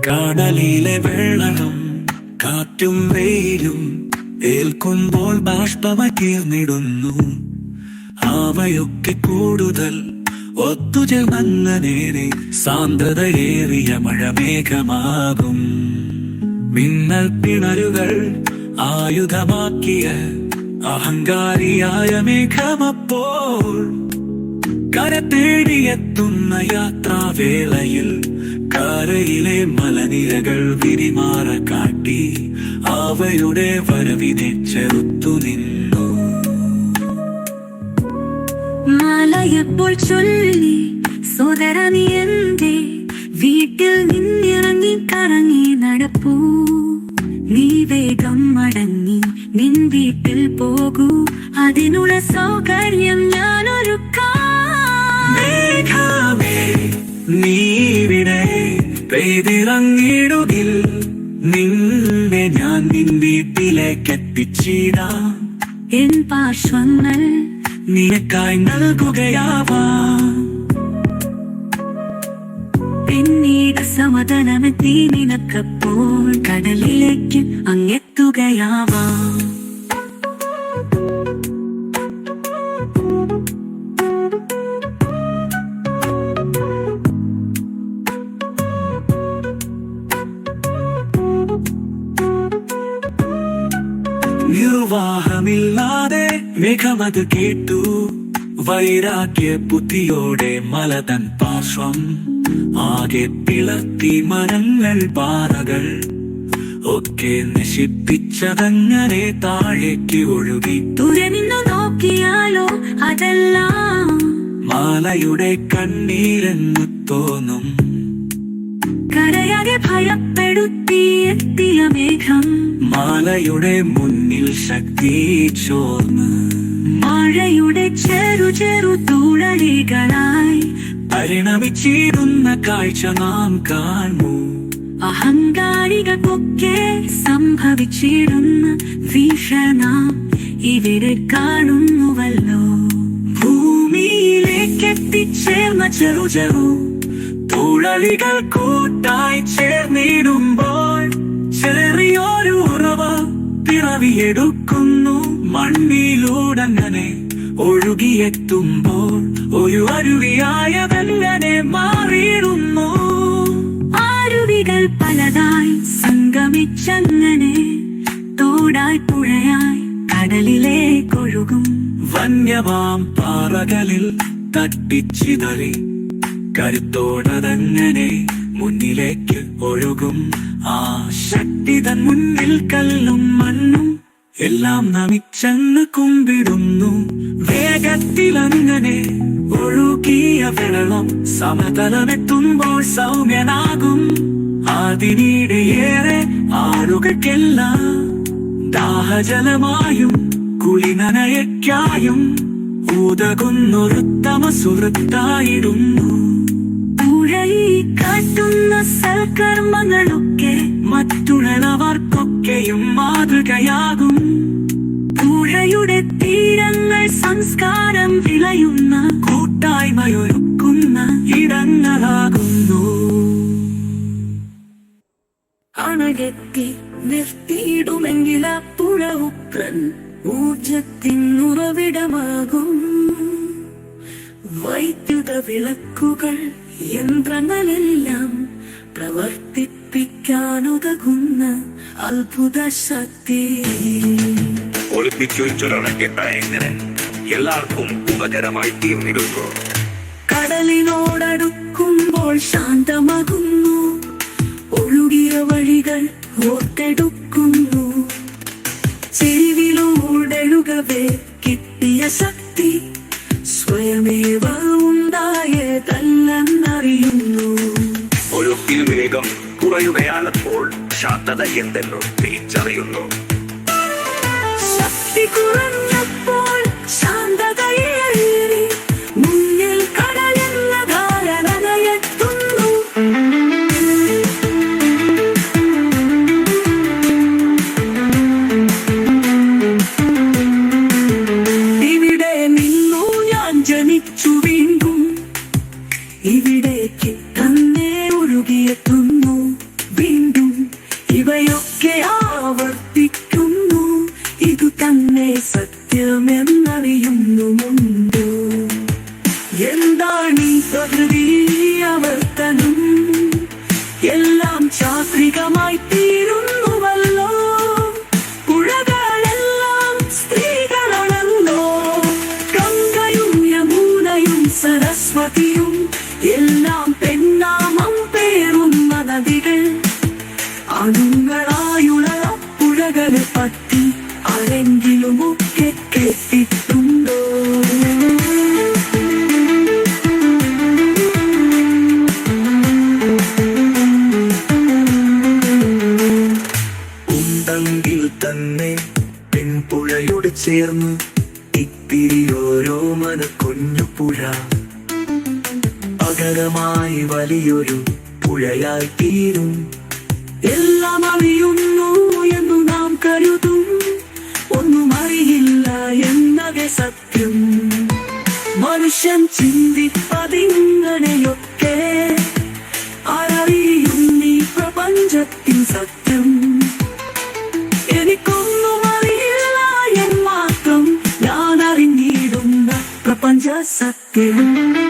കടലിലെ വെള്ളവും കാറ്റും വെയിലും ഏൽക്കുമ്പോൾ ബാഷ്പമായി തീർന്നിടുന്നു. അവയൊക്കെ കൂടുതൽ ഒത്തുചേർന്ന നേരെ സാന്ദ്രതയേറിയ മഴമേഘമാകും. മിന്നൽ പിണരുകൾ ആയുധമാക്കിയ അഹങ്കാരിയായ മേഘമപ്പോൾ കര തേടിയെത്തുന്ന യാത്രാവേളയിൽ കരയിലെ മലനിരകൾ വിരിമാറ കാട്ടി അവയുടെ വരവിനെ ചെറുത്തു നിന്നു. മലയപ്പോൾ ചൊല്ലി സോദര നീ എന്റെ വീട്ടിൽ നിന്നിറങ്ങി കറങ്ങി നടപ്പൂ. നീ വേഗം മടങ്ങി നിൻ വീട്ടിൽ പോകൂ, അതിനുള്ള സൗകര്യം ഞാനൊരുക്കാം. നീവിടെ പെയ്തിറങ്ങിടുകിൽ നിന്നെ ഞാൻ നിൻ വീട്ടിലേക്ക് എത്തിച്ചിടാം. എൻ പാർശ്വങ്ങൾ നിനക്കായി നൽകുകയാവാം. പിന്നീട് സമാധാനമെത്തി നിനക്കപ്പോൾ കടലിലേക്ക് അങ്ങെത്തുകയാവാം. നിർവാഹമില്ലാതെ മേഘമത് കേട്ടു. വൈരാഗ്യ ബുദ്ധിയോടെ മലതൻ പാർശ്വം ആകെ പിളർത്തി. മരങ്ങൾ പാറകൾ ഒക്കെ നശിപ്പിച്ചതങ്ങനെ താഴേക്ക് ഒഴുകി. ദൂരെ നിന്ന് നോക്കിയാലോ അതെല്ലാം മാലയുടെ കണ്ണീരെന്നു തോന്നും. കരയാകെ ഭയപ്പെടുത്തി എത്തിയ മേഘം മാലയുടെ മുന്നിൽ ശക്തി ചോർന്ന് മഴയുടെ ചെറു തുഴലികളായി പരിണമിച്ചിടുന്ന കാഴ്ച നാം കാണൂ. അഹങ്കാരികൾക്കൊക്കെ സംഭവിച്ചിടുന്ന ഭീഷണം ഇവിടെ കാണുന്നുവല്ലോ. ഭൂമിയിലേക്ക് എത്തിച്ചേർന്ന ചെറു തുഴലികൾ കൂട്ടായി ചേർന്നിടുമ്പോൾ ചെറിയൊരു ഉറവ പിറവിയെടുക്കുന്നു. മണ്ണിലൂടങ്ങനെ ഒഴുകിയെത്തുമ്പോൾ ഒരു അരുവിയായതങ്ങനെ മാറിയിടുന്നു. അരുവികൾ പലതായി സംഗമിച്ചങ്ങനെ തോടായി പുഴയായി കടലിലേക്കൊഴുകും. വന്യമാം പാറകളിൽ തട്ടിച്ചിതറി കരുത്തോടതങ്ങനെ മുന്നിലേക്ക് ഒഴുകും. ആ ശക്തി തൻ മുന്നിൽ കല്ലും മണ്ണും എല്ലാം നമിച്ചെന്ന് കുമ്പിടുന്നു. വേഗത്തിലങ്ങനെ ഒഴുകിയ വെള്ളം സമതലമെത്തുമ്പോൾ സൗമ്യനാകും. അതിനിടെയേറെ ആളുകൾക്കെല്ലാം ദാഹജലമായും കുളിനനയ്ക്കായും ഉതകുന്നൊരുത്തമ സുഹൃത്തായിടുന്നു. പുഴയി കാട്ടുന്ന സൽക്കർമ്മങ്ങളൊക്കെ മറ്റുള്ളവർക്കൊക്കെയും മാതൃകയാകും. പുഴയുടെ തീരങ്ങൾ സംസ്കാരം വിളയുന്ന കൂട്ടായ്മയൊരുക്കുന്ന ഇടങ്ങളാകുന്നു. അണകെത്തി നിർത്തിയിടുമെങ്കിൽ ആ പുഴ ഉപ്പൻ ഊർജത്തിനുറവിടമാകും. വൈദ്യുത വിളക്കുകൾ യന്ത്രങ്ങളെല്ലാം പ്രവർത്തിപ്പിക്കാനുതകുന്ന അത്ഭുത ശക്തി. എങ്ങനെ എല്ലാവർക്കും ഉപകരമായി തീർന്നിടുന്നു. കടലിനോടടുക്കുമ്പോൾ ശാന്തമാകുന്നു. ഒഴുകിയ വഴികൾ ഓർത്തെടുക്കുന്നു. ചെരുവിലൂടെഴുകവേ കിട്ടിയ ശക്തി സ്വയമേവ ഉണ്ടായതല്ലെന്നറിയുന്നു. ഒഴുക്കിൽ വേഗം കുറയുകയാണപ്പോൾ ശാന്തത എന്തെന്നോ തിരിച്ചറിയുന്നു. ശക്തി കുറഞ്ഞപ്പോൾ ശാന്തതയേറി മുന്നിൽ കടലെന്ന ധാരണയെത്തുന്നു. ഇവിടെ നിന്നു ഞാൻ ജനിച്ചു വീണ്ടും വീണ്ടും ഇവയൊക്കെ ആവർത്തിക്കുന്നു. ഇതു തന്നെ സത്യമെന്നറിയുന്നുമുണ്ടോ? എന്താണ് ഈ പ്രകൃതി ആവർത്തനം? എല്ലാം ചാക്രികമായി തീരുന്നുവല്ലോ. പുഴകളെല്ലാം സ്ത്രീകളാണല്ലോ. ഗംഗയും യമുനയും സരസ്വതിയും എല്ലാം പെണ്ണാമം പേറുന്ന നദികൾ. അണുങ്ങളായുള്ള പുഴകളെ പറ്റി ആരെങ്കിലുമൊക്കെ കേട്ടിട്ടുണ്ടോ? ഉണ്ടെങ്കിൽ തന്നെ പെൺപുഴയോട് ചേർന്ന് ഇത്തിരിയോരോ കുഞ്ഞു പുഴ പകരമായി വലിയൊരു പുഴയായി തീരും. എല്ലാം അറിയുന്നു എന്നു നാം കരുതും, ഒന്നും അറിയില്ല എന്നതേ സത്യം. മനുഷ്യൻ ചിന്തിപ്പതിങ്ങനെയൊക്കെ ആരറിയും ഈ പ്രപഞ്ചത്തിൻ സത്യം? എനിക്കൊന്നും അറിയില്ല എന്ന് മാത്രം ഞാൻ അറിഞ്ഞിടുന്ന പ്രപഞ്ച സത്യം.